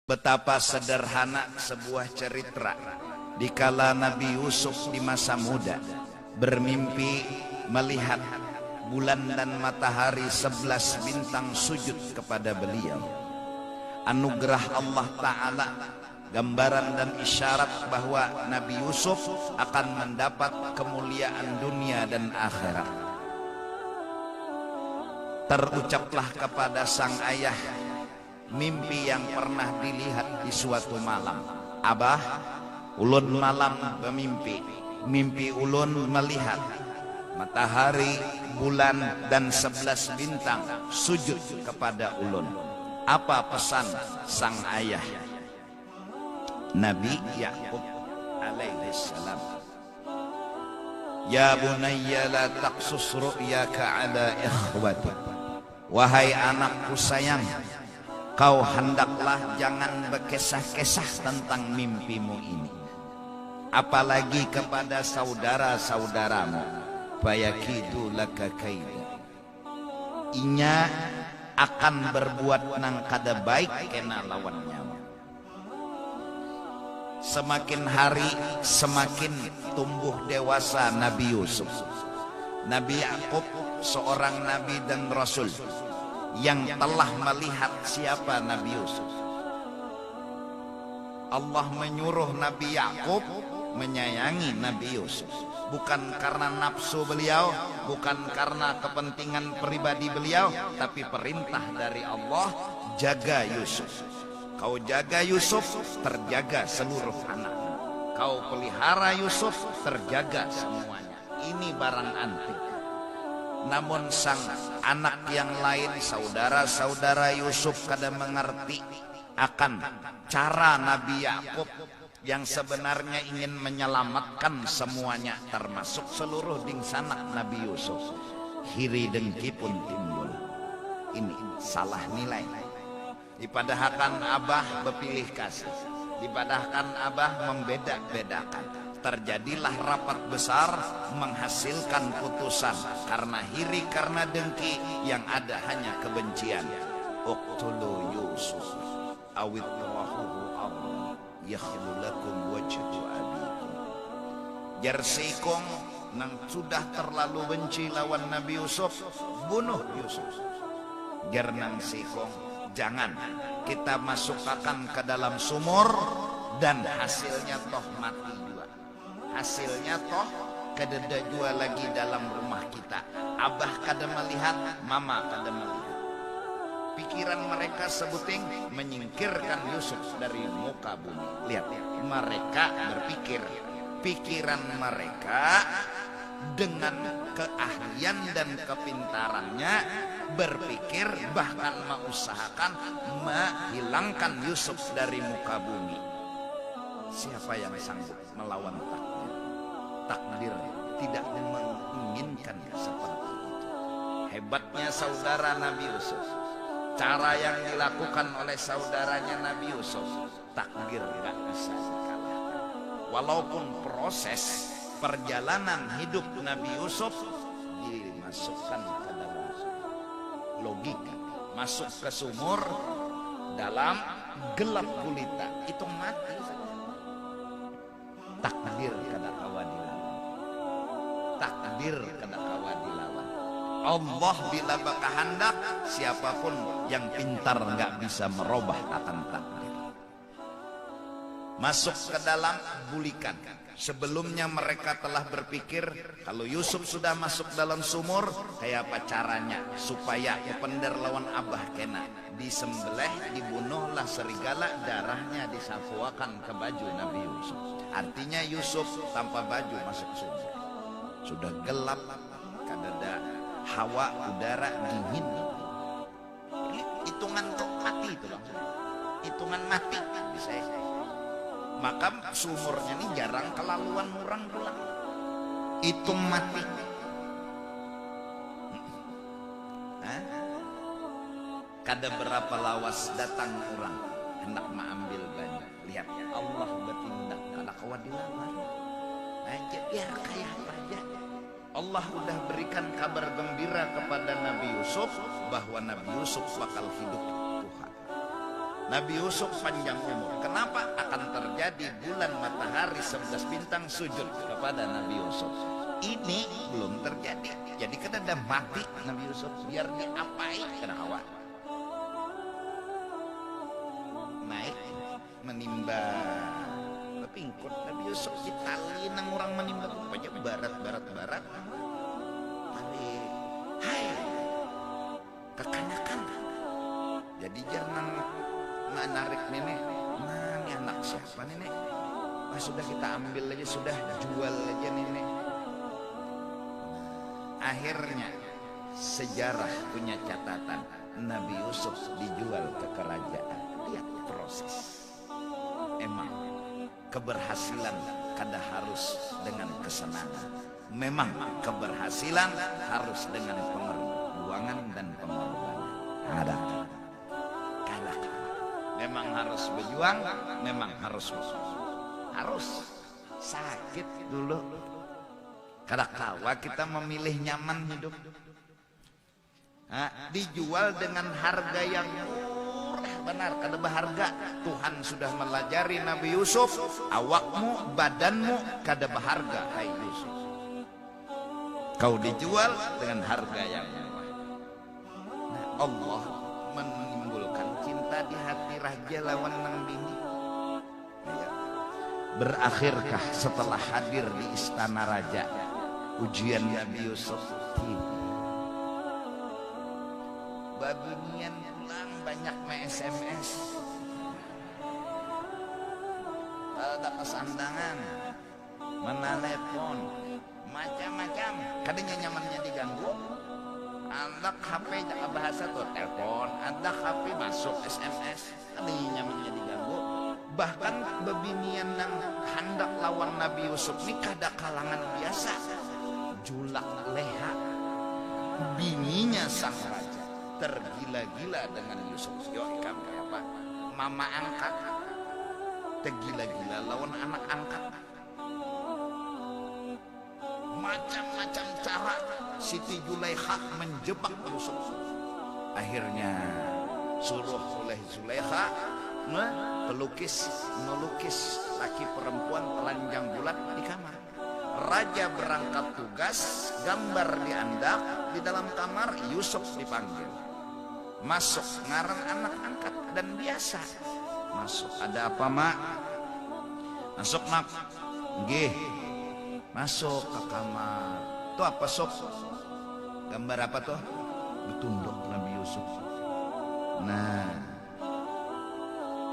Betapa sederhana sebuah cerita dikala Nabi Yusuf di masa muda bermimpi melihat bulan dan matahari 11 bintang sujud kepada beliau. Anugerah Allah Ta'ala, gambaran dan isyarat bahwa Nabi Yusuf akan mendapat kemuliaan dunia dan akhirat. Terucaplah kepada sang ayah mimpi yang pernah dilihat di suatu malam. Abah, ulun malam bermimpi. Mimpi ulun melihat matahari, bulan dan 11 bintang sujud kepada ulun. Apa pesan sang ayah? Nabi Yakub alaihi salam. Ya bunayya la taqsus ru'yaka ala ikhwatik. Wahai anakku sayang, kau hendaklah jangan berkesah-kesah tentang mimpimu ini, apalagi kepada saudara-saudaramu. Fayakidu laka kaida. Inya akan berbuat nang kada baik kena lawannya. Semakin hari semakin tumbuh dewasa Nabi Yusuf. Nabi Yakub seorang nabi dan rasul yang telah melihat siapa Nabi Yusuf. Allah menyuruh Nabi Yakub menyayangi Nabi Yusuf, bukan karena nafsu beliau, bukan karena kepentingan pribadi beliau, tapi perintah dari Allah, jaga Yusuf. Kau jaga Yusuf, terjaga seluruh anak. Kau pelihara Yusuf, terjaga semuanya. Ini barang antik. Namun sang anak yang lain, saudara-saudara Yusuf, kada mengerti akan cara Nabi Yakub yang sebenarnya ingin menyelamatkan semuanya, termasuk seluruh dingsanak Nabi Yusuf. Hiri dengki pun timbul. Ini salah nilai. Dipadahkan Abah berpilih kasih, dipadahkan Abah membeda-bedakan. Terjadilah rapat besar menghasilkan putusan karena hiri, karena dengki, yang ada hanya kebencian. Uqtulu Yusuf awitrahuhu Allah yakhlu lakum wajhu abikum. Jersikong nang sudah terlalu benci lawan Nabi Yusuf, bunuh Yusuf. Jernang sikong, jangan kita masukkan ke dalam sumur dan hasilnya toh mati juga. Hasilnya toh kededa jua lagi dalam rumah kita. Abah kada melihat, mama kada melihat. Pikiran mereka sebuting menyingkirkan Yusuf dari muka bumi. Lihat, mereka berpikir, pikiran mereka dengan keahlian dan kepintarannya berpikir bahkan mengusahakan menghilangkan Yusuf dari muka bumi. Siapa yang sanggup melawan takdir? Takdir tidak menginginkan seperti itu. Hebatnya saudara Nabi Yusuf, cara yang dilakukan oleh saudaranya Nabi Yusuf, takdir gak bisa dikalahkan. Walaupun proses perjalanan hidup Nabi Yusuf dimasukkan ke dalam logika, masuk ke sumur dalam gelap gulita, itu mati. Takdir kada kawa dilawan. Takdir kada kawa dilawan. Allah bila berkehendak, siapapun yang pintar nggak bisa merubah akan takdir. Masuk ke dalam bulikan. Sebelumnya mereka telah berpikir kalau Yusuf sudah masuk dalam sumur, kayak apa caranya supaya pender lawan Abah kena disembelih, dibunuhlah serigala, darahnya disapuakan ke baju Nabi Yusuf. Artinya Yusuf tanpa baju masuk sumur. Sudah gelap, kadada hawa udara dingin. Hitungan kok mati itu loh. Hitungan mati bisa ya. Maka sumurnya ini jarang kelaluan murang pulang. Hitung mati. Kada berapa lawas datang orang hendak mengambil banyak. Lihat Allah bertindak kada kawa dilawan. Aja biar kayak apa aja. Allah udah berikan kabar gembira kepada Nabi Yusuf bahwa Nabi Yusuf bakal hidup Tuhan. Nabi Yusuf panjang umur. Kenapa? Akan terjadi bulan, matahari, 11 bintang sujud kepada Nabi Yusuf. Ini belum terjadi. Jadi kena dah mati Nabi Yusuf. Biar diapai kena awak. Naik menimba pingkut Nabi Yusuf ditali nang orang menimba aja barat. Tapi hai kekanakan. Jadi jangan menarik nenek. Nah, ini anak siapa nenek? Nah, sudah kita ambil aja, sudah jual aja nenek. Akhirnya sejarah punya catatan Nabi Yusuf dijual ke kerajaan. Lihat proses. Emang keberhasilan kada harus dengan kesenangan. Memang keberhasilan harus dengan perjuangan dan pengorbanan. Ada. Memang harus berjuang, memang harus sakit dulu. Kadang-kala kita memilih nyaman hidup. Dijual dengan harga yang murah, benar kada berharga. Tuhan sudah melajari Nabi Yusuf, awakmu, badanmu kada berharga, hai Yusuf. Kau dijual dengan harga yang murah. Nah, Allah menimbulkan cinta di hati raja lawan nang bini. Berakhirkah setelah hadir di istana raja ujian Nabi Yusuf? Babunian pulang banyak SMS, ada kesandangan, menelepon, macam-macam. Kadangnya nyamannya diganggu. Anak HP jangan bahasa tuh telepon, anak HP masuk SMS, kadangnya nyamannya diganggu. Bahkan bebinian yang hendak lawan Nabi Yusuf ini kada kalangan biasa. Julak leha, bininya sang raja tergila-gila dengan Yusuf. Yo kamu apa? Mama angkat tergila-gila lawan anak angkat. Macam-macam cara Siti Zulaikha menjebak Yusuf. Akhirnya suruh oleh Zulaikha melukis laki perempuan telanjang bulat di kamar. Raja berangkat tugas, gambar diandak di dalam kamar. Yusuf dipanggil masuk, ngaran anak angkat dan biasa masuk. Ada apa mak? Masuk nak. Nggih. Masuk ke kamar. Tuh apa sob? Gambar apa tuh? Betunduk Nabi Yusuf. Nah,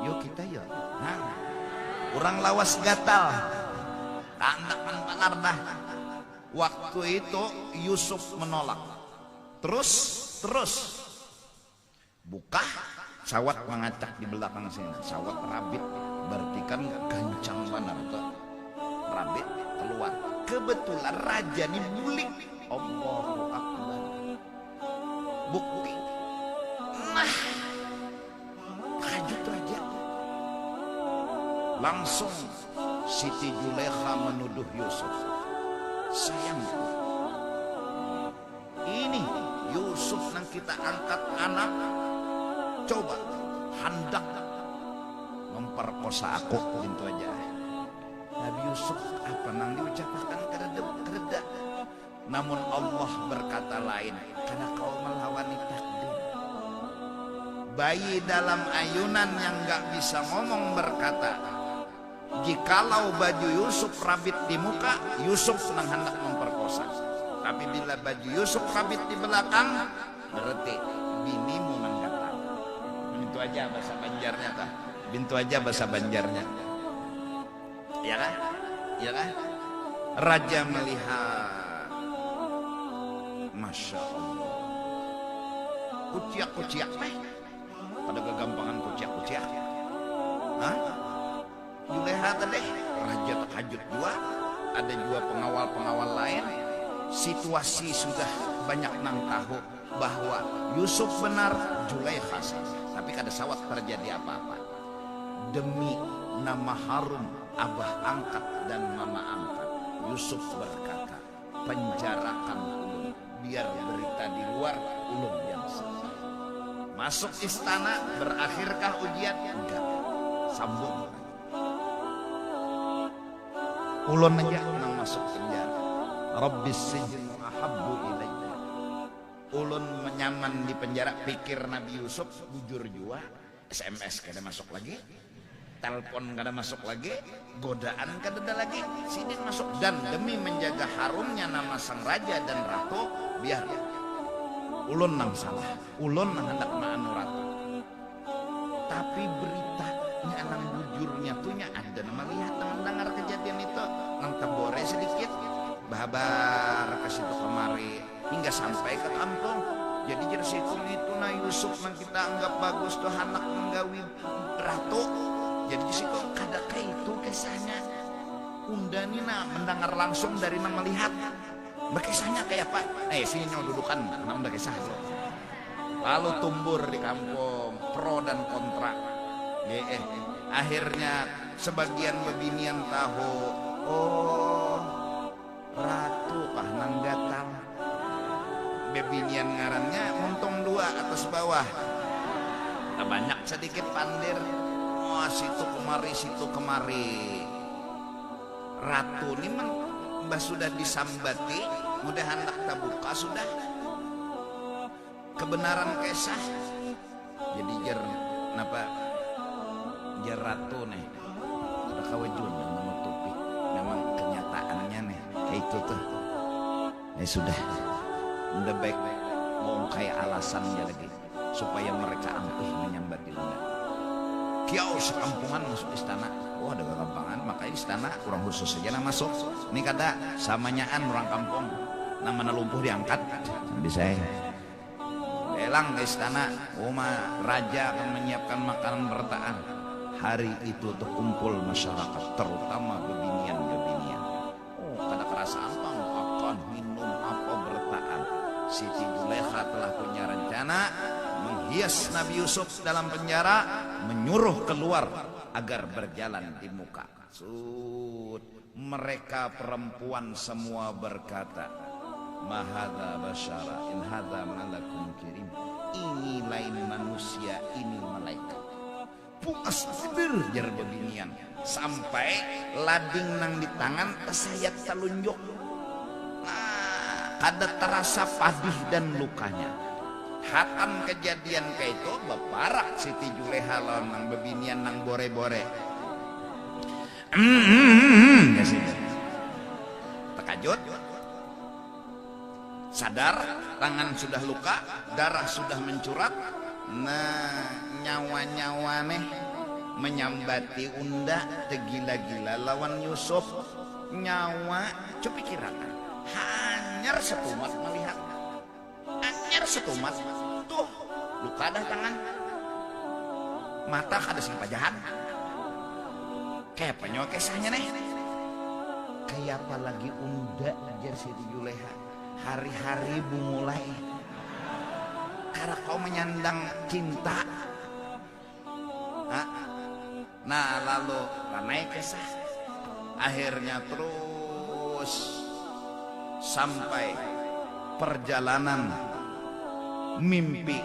yuk kita yuk. Nah, orang lawas gatal. Kandak menpalar dah. Waktu itu Yusuf menolak. Terus buka sawat mengacak di belakang sini. Sawat rabit, berarti kan gancang benar tuh. Rabit keluar. Kebetulan raja ini bulik. Allahu Akbar. Bukti. Nah, hajut raja. Langsung Siti Zulaikha menuduh Yusuf. Sayangku, ini Yusuf yang kita angkat anak, coba hendak memperkosa aku, gitu aja. Nabi Yusuf apa nang diucapkan kereda. Namun Allah berkata lain, karena kau melawani takdir. Bayi dalam ayunan yang gak bisa ngomong berkata, jikalau baju Yusuf rabit di muka, Yusuf nang hendak memperkosa. Tapi bila baju Yusuf rabit di belakang, berarti binimu nang kata. Bintu aja bahasa Banjarnya kah? Bintu aja bahasa Banjarnya. Ya kan? Ya kan? Raja melihat, Masya Allah, kuciak pada kegampangan kuciak. Hah? Zulaikha tadi raja terkejut juga. Ada juga pengawal lain. Situasi sudah banyak nang tahu bahwa Yusuf benar, Zulaikha salah. Tapi kada sawat terjadi apa-apa. Demi nama harum abah angkat dan mama angkat, Yusuf berkata, penjarakan ulun, biar berita di luar ulun yang salah. Masuk istana, berakhirkah ujian? Enggak. Sambung. Ulun aja nang masuk penjara. Rabbis sijnu ahabbu ilayya. Ulun menyaman di penjara, pikir Nabi Yusuf bujur jua. SMS kada masuk lagi, telepon kada masuk lagi, godaan kada ada lagi, sidin masuk. Dan demi menjaga harumnya nama sang raja dan ratu, biar ulun nang salah, ulun nang hendak maanu ratu. Tapi beritanya nang bujurnya tuhnya ada melihat mendengar kejadian itu, nang tebore sedikit, babar ke situ kemari hingga sampai ke kampung. Jadi jadi situ itu na Yusuf nang kita anggap bagus tuh anak menggawi ratu. Jadi di situ kada kayak itu kisahnya. Undani na mendengar langsung dari na melihat. Berkisahnya kayak apa? Sini nyawa dudukan, nama kisah. Lalu tumbur di kampung pro dan kontra. Akhirnya sebagian bebinian tahu, oh ratu kah nang datang. Bebinian ngarannya untung dua atas bawah. Nah, banyak sedikit pandir. Oh situ kemari. Ratu ini mbah sudah disambati, mudah hendak tabuka sudah. Kebenaran kisah. Jadi jer ratu nih. Ada kawajun yang menutupi. Memang kenyataannya nih kayak itu tuh. Sudah. Udah baik mau kayak alasannya lagi supaya mereka ampuh menyambati undang. Kiau sekampungan masuk istana. Oh ada kegampangan, makanya istana kurang khusus saja nah masuk. Ini kata samanyaan orang kampung, nama lumpuh diangkat. Jadi saya lelang ke istana. Raja akan menyiapkan makanan bertaan. Hari itu terkumpul masyarakat, terutama bebinian. Kada kerasa apa makan, minum apa bertaan. Siti Juleha telah punya rencana menghias Nabi Yusuf dalam penjara, menyuruh keluar agar berjalan di muka. Mereka perempuan semua berkata, mahadha basyara in hadha malakun kirim. Ini lain manusia, ini malaikat. Puas tidur jar bebinian. Sampai lading nang di tangan sayat telunjuk. Ada terasa padih dan lukanya. Hatam kejadian kayak itu beparak Siti Juleha lawan nang bebinian nang bore-bore. Ya sih. Terkajut. Sadar tangan sudah luka, darah sudah mencurat. Nah, nyawa-nyawa nih menyambati unda tegila-gila lawan Yusuf. Nyawa coba kirakan. Hanyar setumat melihat. Hanyar setumat. Tuh, luka dah tangan. Mata kada sing pajahan. Kayak penyawa kisahnya nih. Kayak apa lagi unda ajar Siti Juleha. Hari-hari mulai. Karena kau menyandang cinta. Nah lalu naik kisah. Akhirnya terus sampai perjalanan mimpi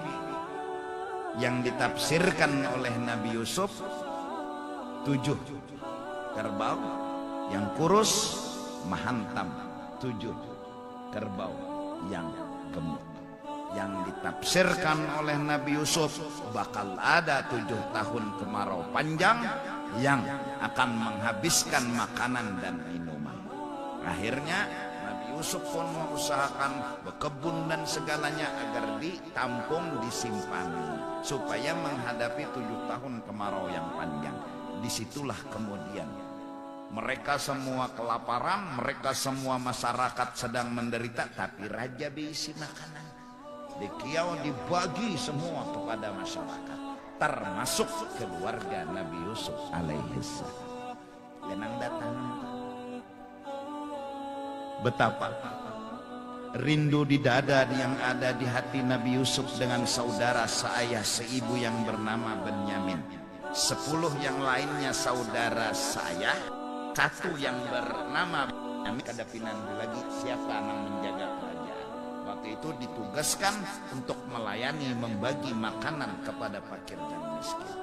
yang ditafsirkan oleh Nabi Yusuf. 7 kerbau yang kurus menghantam 7 kerbau yang gemuk. Yang ditafsirkan oleh Nabi Yusuf bakal ada 7 tahun kemarau panjang yang akan menghabiskan makanan dan minuman. Akhirnya Nabi Yusuf pun mengusahakan berkebun dan segalanya agar ditampung, disimpan supaya menghadapi 7 tahun kemarau yang panjang. Disitulah kemudian mereka semua kelaparan, mereka semua masyarakat sedang menderita, tapi raja berisi makanan. Dikiau dibagi semua kepada masyarakat, termasuk keluarga Nabi Yusuf alaihissalam. Lenang datang. Betapa rindu di dada yang ada di hati Nabi Yusuf dengan saudara seayah seibu yang bernama Benyamin. 10 yang lainnya saudara saya, 1 yang bernama Benyamin. Kadapinan lagi siapa yang menjaga kerajaan. waktu itu ditugaskan untuk melayani, membagi makanan kepada fakir dan miskin.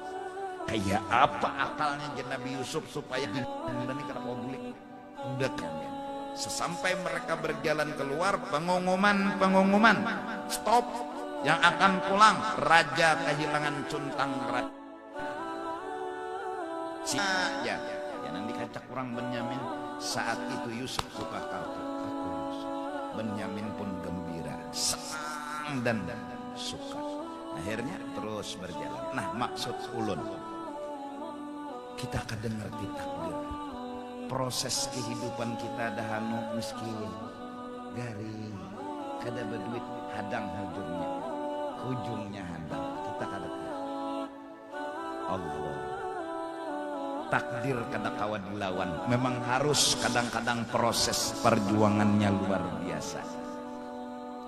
Kayak apa akalnya Nabi Yusuf supaya dan ini kenapa bulik? Udah kan ya. Sesampai mereka berjalan keluar, pengumuman, stop. Yang akan pulang raja kehilangan cuntang raja. Ya nanti kacak orang Benyamin. Saat itu Yusuf suka kartu. Benyamin pun gembira, senang dan suka. Akhirnya terus berjalan. Nah, maksud ulun, kita kadang ngerti takdir. Proses kehidupan kita dahanu miskin, garing, kada berduit, hadang hujungnya hadang. Kita kada Allah. Takdir kada kawa dilawan. Memang harus kadang-kadang proses perjuangannya luar biasa.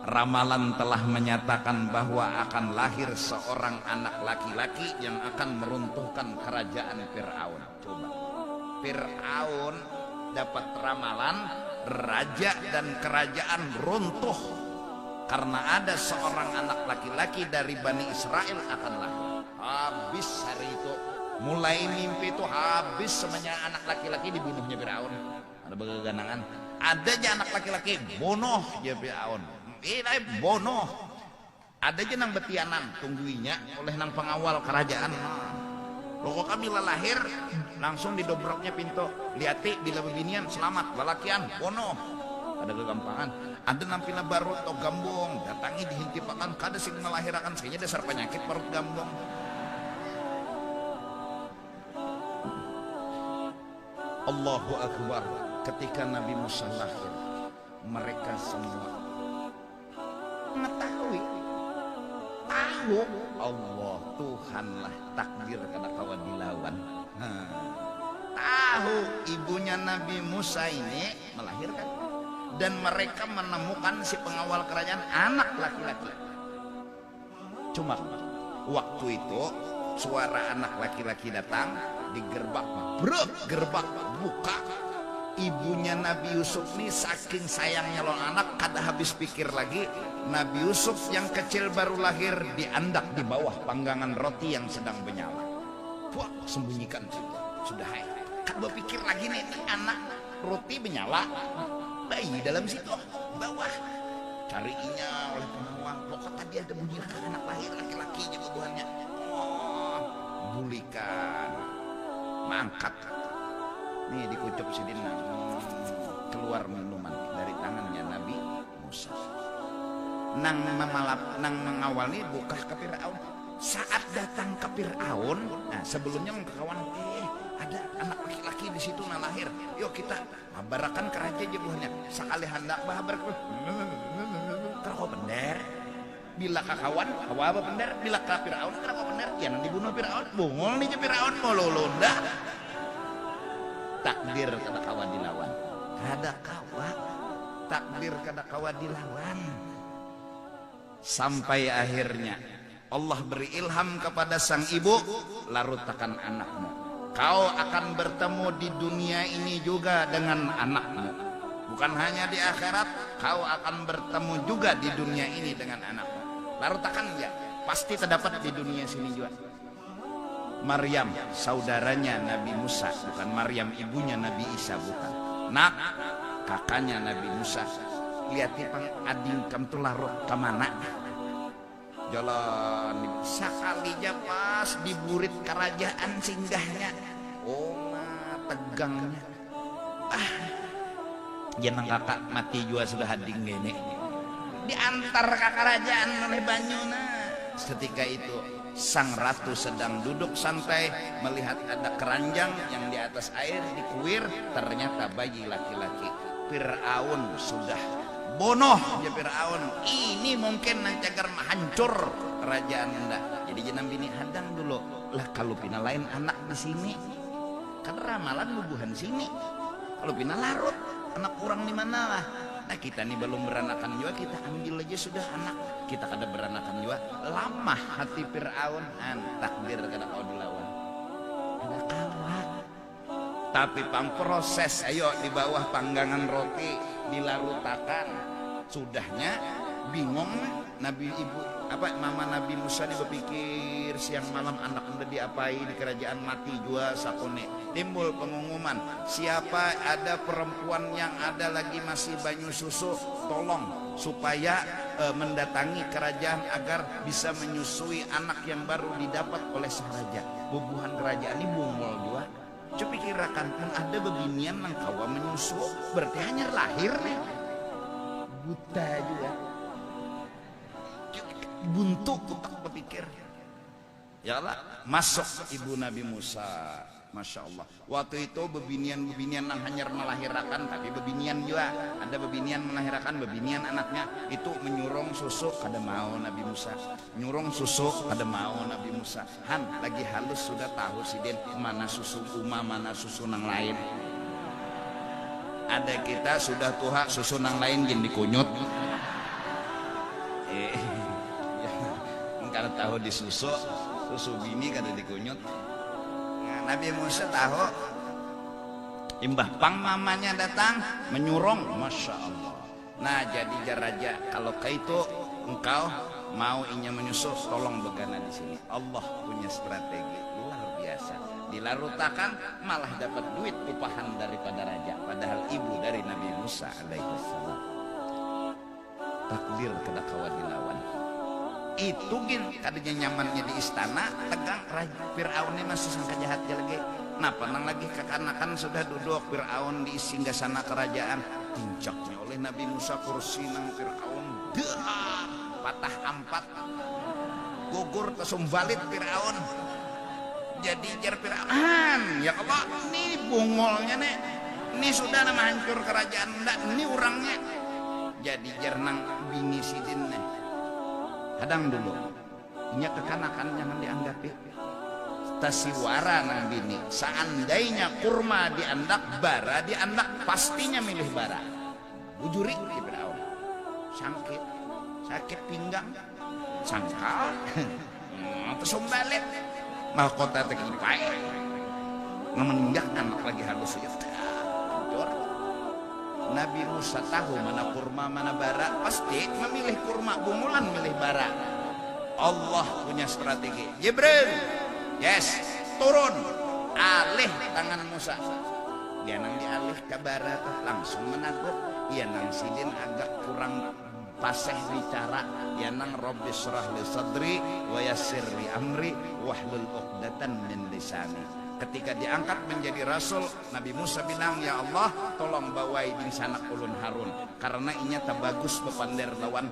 Ramalan telah menyatakan bahwa akan lahir seorang anak laki-laki yang akan meruntuhkan kerajaan Fir'aun. Coba, Fir'aun dapat ramalan raja dan kerajaan runtuh karena ada seorang anak laki-laki dari Bani Israel akan lahir. Habis hari itu, mulai mimpi itu habis semuanya anak laki-laki dibunuhnya Firaun. Ada begaganangan. Ada aja anak laki-laki bunuh ya Firaun. Ini bunuh. Ada aja nang betianan tungguinya oleh nang pengawal kerajaan. Loko kami lahir langsung didobraknya pintu. Liati bila bebinian selamat balakian bunuh. Ada kegampangan. Ada nampina baru atau gambung datangi dihintipakan kada sing melahirakan sehingga dasar penyakit perut gambung. Allahu Akbar. Ketika Nabi Musa lahir, mereka semua mengetahui, tahu Allah Tuhanlah takdir kada kawa dilawan. Tahu ibunya Nabi Musa ini melahirkan, dan mereka menemukan si pengawal kerajaan anak laki-laki. Cuma waktu itu suara anak laki-laki datang di gerbang, gerbang buka. Ibunya Nabi Yusuf nih saking sayangnya lo anak, kada habis pikir lagi. Nabi Yusuf yang kecil baru lahir diandak di bawah panggangan roti yang sedang menyala. Wah, sembunyikan sudah hai. Kada pikir lagi nih anak roti menyala, bayi dalam situ bawah. Carinya oleh pengawal. Pokok tadi ada bunyi anak lahir laki-laki juga buahnya. Oh, bulikan. Mangkat nih dikucup sidina, keluar minuman dari tangannya Nabi Musa. Nang mengawal nih buka ke Fir'aun. Saat datang ke Fir'aun, nah sebelumnya mengkawan ada anak laki-laki di situ nah lahir. Yuk kita barakan kerajaan jebuhnya. Sekali hendak bahabar kerko bener. Bila kakawan, hawa apa bener? Bila ke Fir'aun, kenapa bener? Ya nanti bunuh Fir'aun, bungol nih Fir'aun mau lolonda. Takdir kada kawa dilawan. Kada kawa. Takdir kada kawa dilawan. Sampai akhirnya Allah beri ilham kepada sang ibu, larutakan anakmu. Kau akan bertemu di dunia ini juga dengan anakmu. Bukan hanya di akhirat, kau akan bertemu juga di dunia ini dengan anakmu. Larutakan ya, pasti terdapat di dunia sini juga. Maryam, saudaranya Nabi Musa, bukan Maryam ibunya Nabi Isa, bukan. Nak, kakaknya Nabi Musa. Lihat pang ading kam tu larut ke mana? Jalan sekali aja pas di burit kerajaan singgahnya. Oh, tegangnya. Jangan kakak mati juga sudah hading gini. Diantar ke kerajaan oleh Banyuna. Ketika itu sang ratu sedang duduk santai melihat ada keranjang yang di atas air dikuir, ternyata bayi laki-laki. Fir'aun sudah bonoh ya Fir'aun. Ini mungkin nanti agar hancur kerajaan Anda. Jadi jangan bini hadang dulu. Lah kalau pina lain anak di sini, kan ramalan nubuhan sini. Kalau pina larut anak kurang di mana lah. Nah kita nih belum beranakan juga, kita ambil aja sudah anak. Kita kada beranakan juga. Lama hati Fir'aun, takdir kada kau dilawan. Ada kawa. Tapi pang proses, ayo di bawah panggangan roti dilarutakan. Sudahnya bingung Nabi ibu mama Nabi Musa ini berpikir siang malam anak udah diapai di kerajaan mati jua sakone. Timbul pengumuman, siapa ada perempuan yang ada lagi masih banyu susu, tolong supaya mendatangi kerajaan agar bisa menyusui anak yang baru didapat oleh sang raja. Bubuhan kerajaan ini bungol dua. Coba kirakan pun ada bebinian nang kawa menyusu, berarti hanya lahir nih. Buta juga. Buntu kutak berpikir. Ya Allah, masuk ibu Nabi Musa. Masya Allah. Waktu itu bebinian yang hanya melahirkan, tapi bebinian juga ada bebinian melahirkan, bebinian anaknya itu menyurung susu kada mau Nabi Musa, nyurung susu kada mau Nabi Musa. Han lagi halus sudah tahu sidin mana susu uma mana susu nang lain. Ada kita sudah tuha susu nang lain gin dikunyut. Kalau tahu di susu bini kada dikunyut. Nabi Musa tahu imbah pang mamanya datang menyurung, masya Allah. Nah jadi raja kalau kayak itu engkau mau inya menyusul tolong begana di sini. Allah punya strategi luar biasa. Dilarutakan malah dapat duit upahan daripada raja, padahal ibu dari Nabi Musa alaihissalam. Takdir kada kawa dilawan. Itu gin kadanya nyamannya di istana tegang raja Fir'aun ini masih sangka jahat lagi. Nah penang lagi kekanakan sudah duduk Fir'aun di singgasana kerajaan, tincaknya oleh Nabi Musa kursi nang Fir'aun patah ampat gugur kesumbalit Fir'aun. Jadi jar Fir'aun ya Allah ini bungolnya nih, ini sudah nama hancur kerajaan enggak, ini orangnya. Jadi jar nang bini sidin nih hadang dulu nya kekanakan jangan dianggapi tasiwara nang bini. Seandainya kurma diandak bara diandak pastinya milih bara. Bujuri di Fir'aun sakit pinggang sangkal tersumbalit mahkota tekipai ngemenjak anak lagi halus ya hancur. Nabi Musa tahu mana kurma mana bara, pasti memilih kurma, bungulan milih bara. Allah punya strategi. Jibril, yes, turun, alih tangan Musa. Dia nang dialih ke bara langsung menakut. Dia nang sidin agak kurang fasih bicara. Dia nang Rabbi syrah li sadri wa yassir li amri wahlul 'uqdatan min lisani. Ketika diangkat menjadi rasul, Nabi Musa bilang, ya Allah tolong bawai din sanak ulun Harun, karena inya tabagus bepander lawan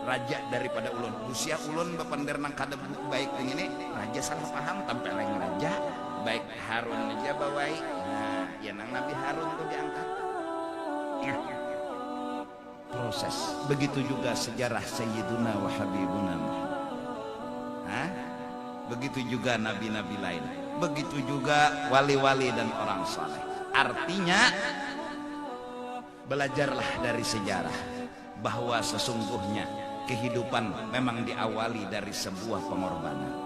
raja daripada ulun. Usia ulun bepander nang kada baik dengan ini raja salah paham tampil lain raja baik Harun aja bawai. Nah ya nang Nabi Harun tuh diangkat ya. Proses begitu juga sejarah Sayyiduna wa Habibuna Muhammad. Begitu juga nabi-nabi lain, begitu juga wali-wali dan orang saleh. Artinya belajarlah dari sejarah bahwa sesungguhnya kehidupan memang diawali dari sebuah pengorbanan.